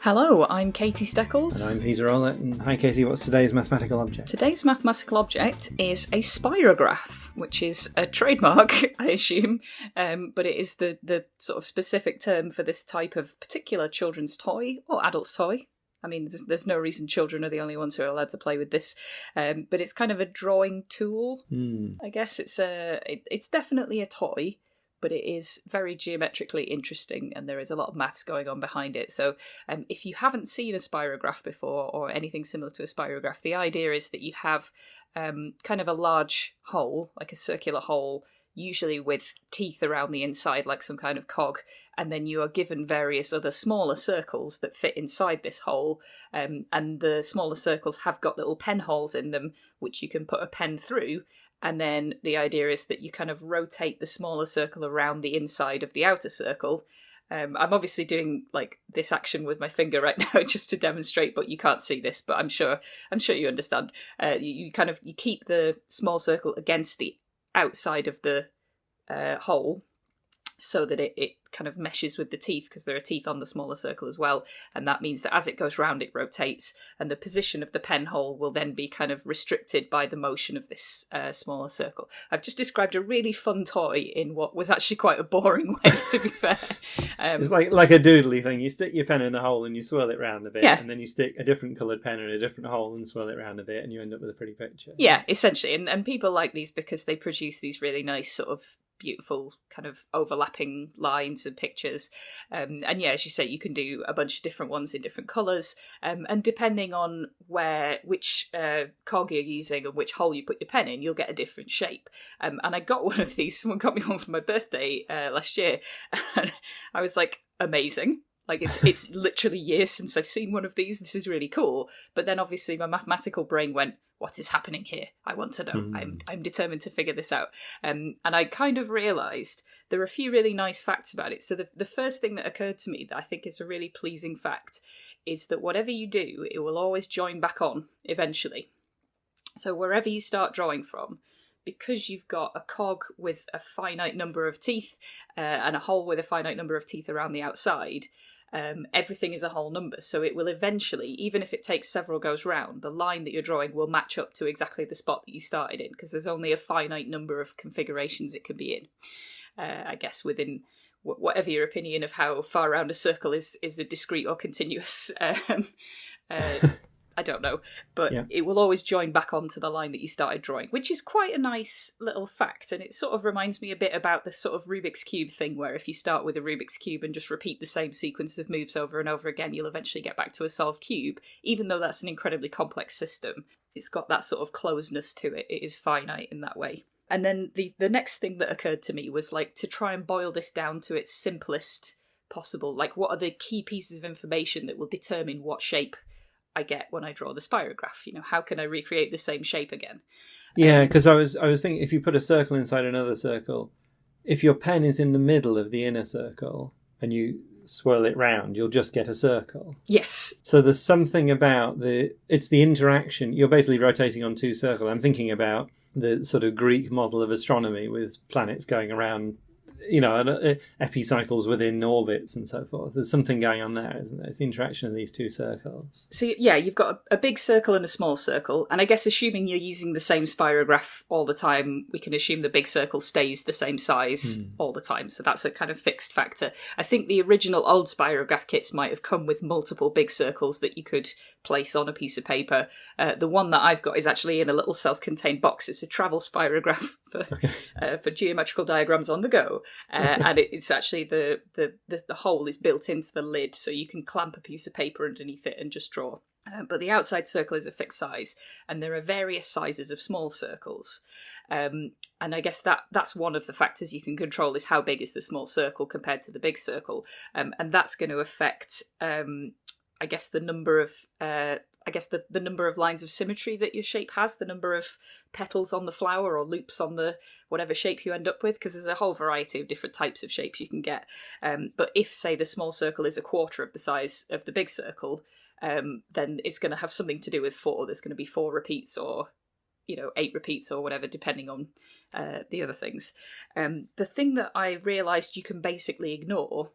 Hello, I'm Katie Steckles. And I'm Peter Rowlett, and hi Katie, what's today's mathematical object? Today's mathematical object is a spirograph, which is a trademark, I assume, but it is the sort of specific term for this type of particular children's toy, or adult's toy. I mean, there's no reason children are the only ones who are allowed to play with this, but it's kind of a drawing tool, I guess. It's definitely a toy, but it is very geometrically interesting, and there is a lot of maths going on behind it. So if you haven't seen a spirograph before, or anything similar to a spirograph, the idea is that you have kind of a large hole, like a circular hole, usually with teeth around the inside, like some kind of cog, and then you are given various other smaller circles that fit inside this hole, and the smaller circles have got little pen holes in them, which you can put a pen through. And then the idea is that you kind of rotate the smaller circle around the inside of the outer circle. I'm obviously doing like this action with my finger right now just to demonstrate, but you can't see this, but I'm sure you understand. You keep the small circle against the outside of the hole, so that it kind of meshes with the teeth, because there are teeth on the smaller circle as well, and that means that as it goes round it rotates, and the position of the pen hole will then be kind of restricted by the motion of this smaller circle. I've just described a really fun toy in what was actually quite a boring way, to be fair. It's like a doodly thing. You stick your pen in a hole and you swirl it round a bit, and then you stick a different coloured pen in a different hole and swirl it round a bit, and you end up with a pretty picture. Yeah, essentially, and people like these because they produce these really nice sort of beautiful kind of overlapping lines and pictures, and yeah, as you say, you can do a bunch of different ones in different colours, and depending on which cog you're using and which hole you put your pen in, you'll get a different shape. And I got one of these. Someone got me one for my birthday last year, and I was like, amazing. Like, it's literally years since I've seen one of these. This is really cool. But then obviously my mathematical brain went, what is happening here? I want to know. I'm determined to figure this out. And I kind of realised there are a few really nice facts about it. So the first thing that occurred to me that I think is a really pleasing fact is that whatever you do, it will always join back on eventually. So wherever you start drawing from, because you've got a cog with a finite number of teeth and a hole with a finite number of teeth around the outside, everything is a whole number. So it will eventually, even if it takes several goes round, the line that you're drawing will match up to exactly the spot that you started in, because there's only a finite number of configurations it can be in. I guess within whatever your opinion of how far around a circle is a discrete or continuous. I don't know, but It will always join back onto the line that you started drawing, which is quite a nice little fact. And it sort of reminds me a bit about the sort of Rubik's Cube thing, where if you start with a Rubik's Cube and just repeat the same sequence of moves over and over again, you'll eventually get back to a solved cube. Even though that's an incredibly complex system, it's got that sort of closeness to it. It is finite in that way. And then the next thing that occurred to me was like to try and boil this down to its simplest possible. Like, what are the key pieces of information that will determine what shape I get when I draw the spirograph? You know, how can I recreate the same shape again? Yeah, because I was thinking, if you put a circle inside another circle, if your pen is in the middle of the inner circle and you swirl it round, you'll just get a circle. Yes. So there's something about it's the interaction. You're basically rotating on two circles. I'm thinking about the sort of Greek model of astronomy with planets going around, you know, epicycles within orbits and so forth. There's something going on there, isn't there? It's the interaction of these two circles. So yeah, you've got a big circle and a small circle, and I guess assuming you're using the same spirograph all the time, we can assume the big circle stays the same size all the time. So that's a kind of fixed factor. I think the original old spirograph kits might have come with multiple big circles that you could place on a piece of paper. The one that I've got is actually in a little self-contained box. It's a travel spirograph for geometrical diagrams on the go. And it's actually the hole is built into the lid, so you can clamp a piece of paper underneath it and just draw. But the outside circle is a fixed size, and there are various sizes of small circles. And I guess that's one of the factors you can control, is how big is the small circle compared to the big circle. And that's going to affect, I guess, the number of the number of lines of symmetry that your shape has, the number of petals on the flower or loops on the whatever shape you end up with, because there's a whole variety of different types of shapes you can get. But if, say, the small circle is a quarter of the size of the big circle, then it's going to have something to do with 4. There's going to be 4 repeats, or 8 repeats or whatever, depending on the other things. The thing that I realised you can basically ignore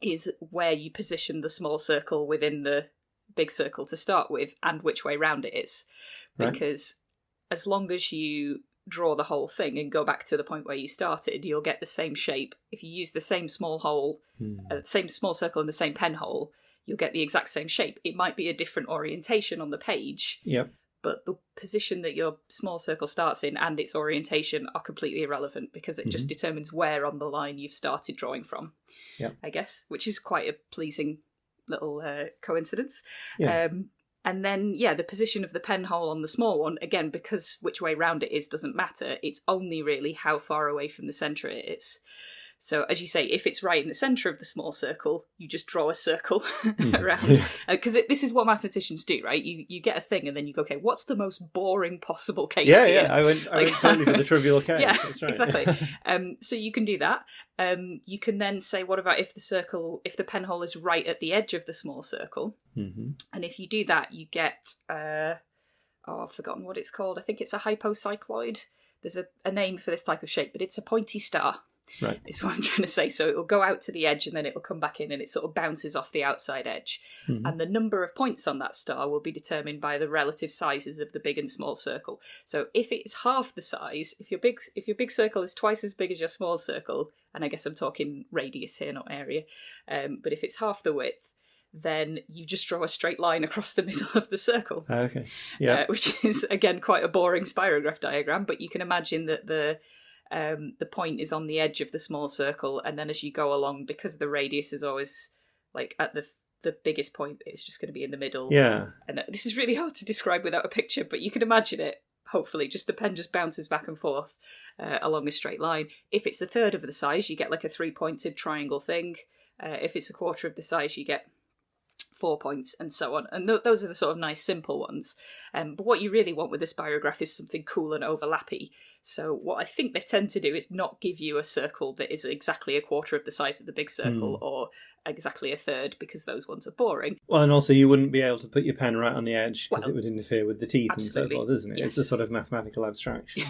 is where you position the small circle within the big circle to start with, and which way round it is. Because as long as you draw the whole thing and go back to the point where you started, you'll get the same shape. If you use the same small hole, same small circle in the same pen hole, you'll get the exact same shape. It might be a different orientation on the page, but the position that your small circle starts in and its orientation are completely irrelevant, because it just determines where on the line you've started drawing from, I guess, which is quite a pleasing little coincidence. And then, the position of the pen hole on the small one, again, because which way round it is doesn't matter. It's only really how far away from the centre it is. So, as you say, if it's right in the centre of the small circle, you just draw a circle around. Because this is what mathematicians do, right? You get a thing and then you go, okay, what's the most boring possible case here? Yeah, I went totally for the trivial case. Yeah, that's right. Exactly. So you can do that. You can then say, what about if the pen hole is right at the edge of the small circle? And if you do that, you get, I've forgotten what it's called. I think it's a hypocycloid. There's a name for this type of shape, but it's a pointy star. Right. Is what I'm trying to say. So it'll go out to the edge and then it'll come back in and it sort of bounces off the outside edge. And the number of points on that star will be determined by the relative sizes of the big and small circle. So if it's half the size, if your big circle is twice as big as your small circle, and I guess I'm talking radius here, not area, but if it's half the width, then you just draw a straight line across the middle of the circle. Okay. Yeah. Which is, again, quite a boring spirograph diagram, but you can imagine that the point is on the edge of the small circle, and then as you go along, because the radius is always like at the biggest point, it's just going to be in the middle. Yeah. And this is really hard to describe without a picture, but you can imagine it. Hopefully, just the pen just bounces back and forth along a straight line. If it's a third of the size, you get like a 3-pointed triangle thing. If it's a quarter of the size, you get 4 points, and so on. And those are the sort of nice, simple ones. But what you really want with a spirograph is something cool and overlappy. So what I think they tend to do is not give you a circle that is exactly a quarter of the size of the big circle or exactly a third, because those ones are boring. Well, and also you wouldn't be able to put your pen right on the edge because it would interfere with the teeth absolutely. and so forth, isn't it? Yes. It's a sort of mathematical abstraction.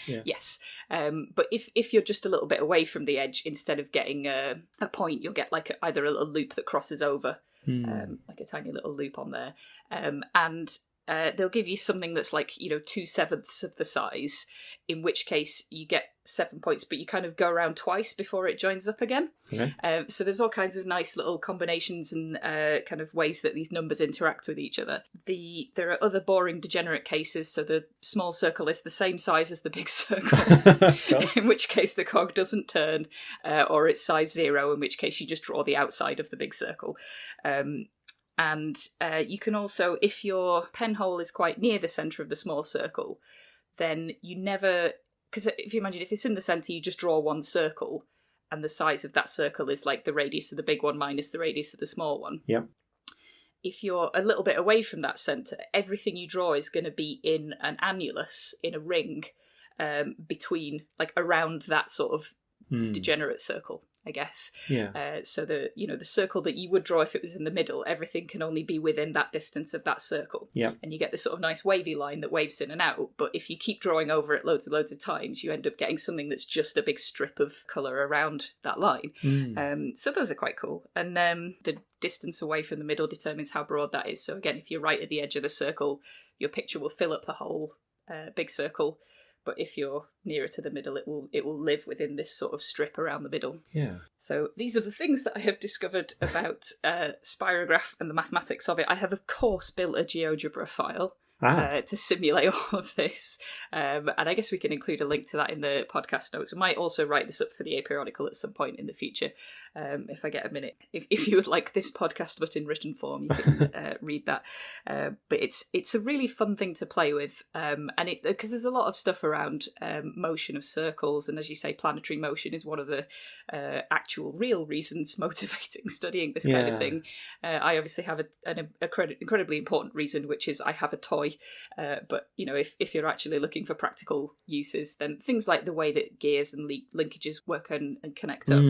Yes. But if you're just a little bit away from the edge, instead of getting a point, you'll get like either a little loop that crosses over, like a tiny little loop on there. And they'll give you something that's like, 2/7 of the size, in which case you get 7 points, but you kind of go around twice before it joins up again. Okay. So there's all kinds of nice little combinations and kind of ways that these numbers interact with each other. There are other boring degenerate cases, so the small circle is the same size as the big circle, in which case the cog doesn't turn, or it's size 0, in which case you just draw the outside of the big circle. And you can also, if your pen hole is quite near the centre of the small circle, then you never... Because if you imagine, if it's in the centre, you just draw one circle, and the size of that circle is like the radius of the big one minus the radius of the small one. Yeah. If you're a little bit away from that centre, everything you draw is going to be in an annulus, in a ring, between, like, around that sort of degenerate circle, I guess. Yeah. So the circle that you would draw if it was in the middle, everything can only be within that distance of that circle. Yeah. And you get this sort of nice wavy line that waves in and out. But if you keep drawing over it loads of times, you end up getting something that's just a big strip of colour around that line. So those are quite cool. And the distance away from the middle determines how broad that is. So again, if you're right at the edge of the circle, your picture will fill up the whole big circle. But if you're nearer to the middle, it will live within this sort of strip around the middle. Yeah. So these are the things that I have discovered about Spirograph and the mathematics of it. I have, of course, built a GeoGebra file to simulate all of this. And I guess we can include a link to that in the podcast notes. We might also write this up for the aperiodical at some point in the future, if I get a minute. If you would like this podcast but in written form, you can read that. But it's a really fun thing to play with, and because there's a lot of stuff around motion of circles, and as you say, planetary motion is one of the actual real reasons motivating studying this kind of thing. I obviously have an incredibly important reason, which is I have a toy. But if you're actually looking for practical uses, then things like the way that gears and linkages work and connect up.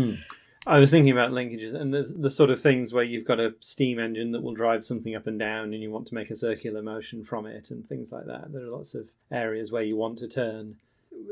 I was thinking about linkages and the sort of things where you've got a steam engine that will drive something up and down and you want to make a circular motion from it and things like that. There are lots of areas where you want to turn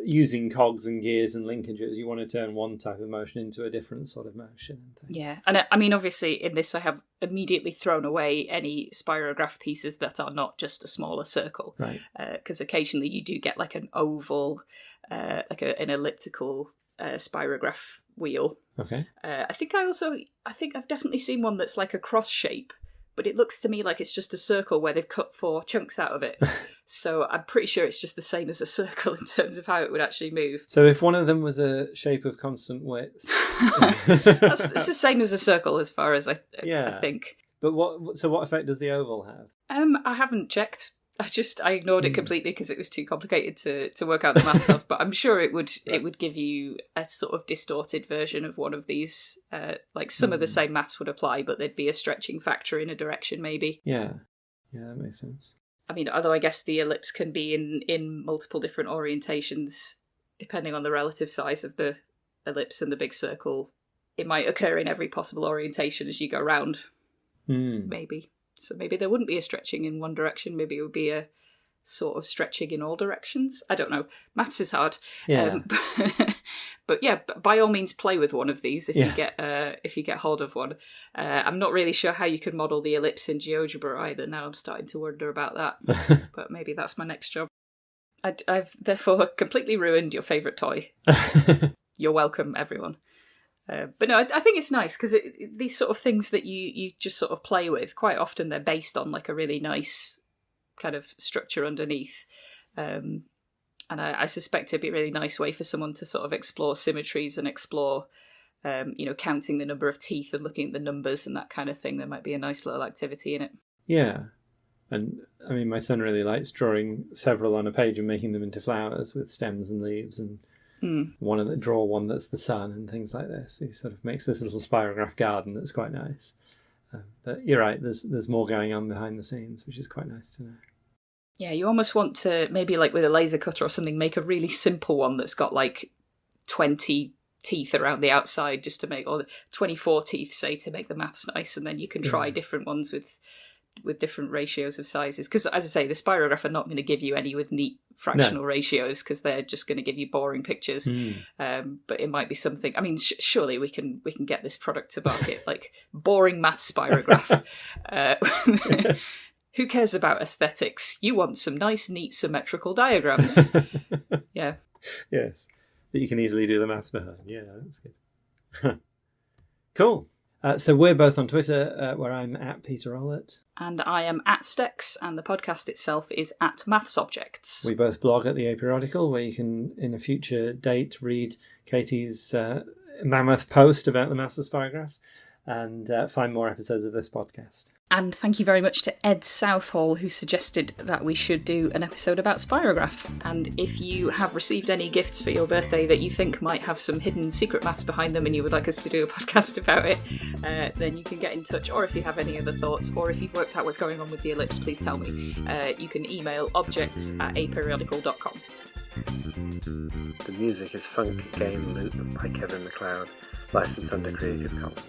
using cogs and gears and linkages, you want to turn one type of motion into a different sort of motion. Yeah, and I mean, obviously, in this, I have immediately thrown away any spirograph pieces that are not just a smaller circle, right? Because occasionally you do get like an oval, like an elliptical spirograph wheel. Okay. I think I've definitely seen one that's like a cross shape, but it looks to me like it's just a circle where they've cut 4 chunks out of it. So I'm pretty sure it's just the same as a circle in terms of how it would actually move. So if one of them was a shape of constant width... It's the same as a circle as far as I think. But what effect does the oval have? I haven't checked. I ignored it completely because it was too complicated to work out the maths of. But I'm sure it would give you a sort of distorted version of one of these. Like some of the same maths would apply, but there'd be a stretching factor in a direction, maybe. Yeah, that makes sense. I mean, although I guess the ellipse can be in multiple different orientations, depending on the relative size of the ellipse and the big circle. It might occur in every possible orientation as you go round. Maybe. So maybe there wouldn't be a stretching in one direction. Maybe it would be a sort of stretching in all directions. I don't know. Maths is hard. Yeah. But yeah, by all means, play with one of these if you get hold of one. I'm not really sure how you could model the ellipse in GeoGebra either. Now I'm starting to wonder about that. But maybe that's my next job. I've therefore completely ruined your favourite toy. You're welcome, everyone. But no, I think it's nice because these sort of things that you just sort of play with, quite often they're based on like a really nice kind of structure underneath. And I suspect it'd be a really nice way for someone to sort of explore symmetries and explore, counting the number of teeth and looking at the numbers and that kind of thing. There might be a nice little activity in it. Yeah. And I mean, my son really likes drawing several on a page and making them into flowers with stems and leaves and draw one that's the sun and things like this. He sort of makes this little spirograph garden that's quite nice. But you're right, there's more going on behind the scenes, which is quite nice to know. Yeah, you almost want to, maybe like with a laser cutter or something, make a really simple one that's got like 20 teeth around the outside just to make, or 24 teeth, say, to make the maths nice, and then you can try different ones with different ratios of sizes. Because, as I say, the spirograph are not going to give you any with neat fractional ratios because they're just going to give you boring pictures. But it might be something. I mean, surely we can get this product to market, like boring math spirograph. Who cares about aesthetics? You want some nice, neat, symmetrical diagrams. Yeah. Yes. That you can easily do the maths behind. Yeah, that's good. Cool. So we're both on Twitter, where I'm at Peter Rowlett. And I am at Steckles, and the podcast itself is at Maths Objects. We both blog at the A-Periodical, where you can, in a future date, read Katie's mammoth post about the master spirographs and find more episodes of this podcast. And thank you very much to Ed Southall, who suggested that we should do an episode about Spirograph. And if you have received any gifts for your birthday that you think might have some hidden secret maths behind them and you would like us to do a podcast about it, then you can get in touch. Or if you have any other thoughts, or if you've worked out what's going on with the ellipse, please tell me. You can email objects@aperiodical.com. The music is Funk Game Loop by Kevin MacLeod, licensed under Creative Commons.